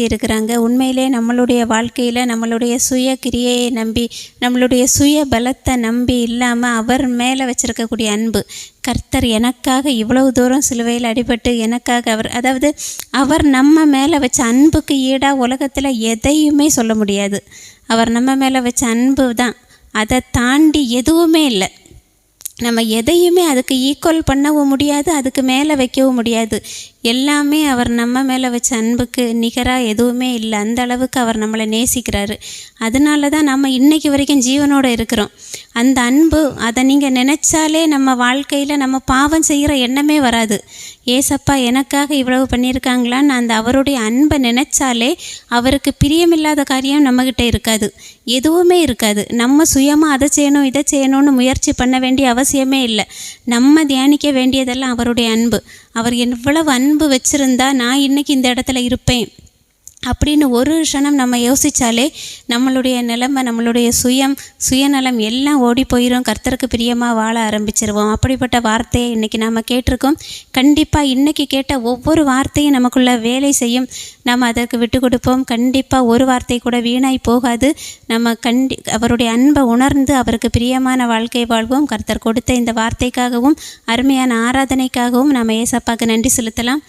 இருக்கிறாங்க. உண்மையிலே நம்மளுடைய வாழ்க்கையில் நம்மளுடைய சுய கிரியையை நம்பி நம்மளுடைய சுய பலத்தை நம்பி இல்லாமல் அவர் மேலே வச்சுருக்கக்கூடிய அன்பு, கர்த்தர் எனக்காக இவ்வளவு தூரம் சிலுவையில் அடிபட்டு எனக்காக அவர் நம்ம மேலே வச்ச அன்புக்கு ஈடாக உலகத்தில் எதையுமே சொல்ல முடியாது. அவர் நம்ம மேலே வச்ச அன்பு தான், அதை தாண்டி எதுவுமே இல்லை. நம்ம எதையுமே அதுக்கு ஈக்குவல் பண்ணவும் முடியாது, அதுக்கு மேலே வைக்கவும் முடியாது. எல்லாமே அவர் நம்ம மேலே வச்ச அன்புக்கு நிகராக எதுவுமே இல்லை. அந்த அளவுக்கு அவர் நம்மளை நேசிக்கிறாரு. அதனால தான் நம்ம இன்றைக்கி வரைக்கும் ஜீவனோடு இருக்கிறோம். அந்த அன்பு, அதை நீங்கள் நினச்சாலே நம்ம வாழ்க்கையில் நம்ம பாவம் செய்கிற எண்ணமே வராது. ஏசப்பா எனக்காக இவ்வளவு பண்ணியிருக்காங்களான்னு அந்த அவருடைய அன்பை நினச்சாலே அவருக்கு பிரியமில்லாத காரியம் நம்மக்கிட்ட இருக்காது, எதுவுமே இருக்காது. நம்ம சுயமாக அதை செய்யணும் இதை செய்யணும்னு முயற்சி பண்ண வேண்டிய அவசியமே இல்லை. நம்ம தியானிக்க வேண்டியதெல்லாம் அவருடைய அன்பு. அவர் எவ்வளவு அன்பு வச்சுருந்தா நான் இன்றைக்கி இந்த இடத்துல இருப்பேன் அப்படின்னு ஒரு க்ஷணம் நம்ம யோசித்தாலே நம்மளுடைய நிலைமை, நம்மளுடைய சுயநலம் எல்லாம் ஓடி போயிடும். கர்த்தருக்கு பிரியமாக வாழ ஆரம்பிச்சிருவோம். அப்படிப்பட்ட வார்த்தையை இன்றைக்கி நம்ம கேட்டிருக்கோம். கண்டிப்பாக இன்றைக்கி கேட்ட ஒவ்வொரு வார்த்தையும் நமக்குள்ள வேலை செய்யும். நம்ம அதற்கு விட்டு கொடுப்போம். கண்டிப்பாக ஒரு வார்த்தை கூட வீணாய் போகாது. நம்ம அவருடைய அன்பை உணர்ந்து அவருக்கு பிரியமான வாழ்க்கை வாழ்வோம். கர்த்தர் கொடுத்த இந்த வார்த்தைக்காகவும் அருமையான ஆராதனைக்காகவும் நம்ம ஏசப்பாவுக்கு நன்றி செலுத்தலாம்.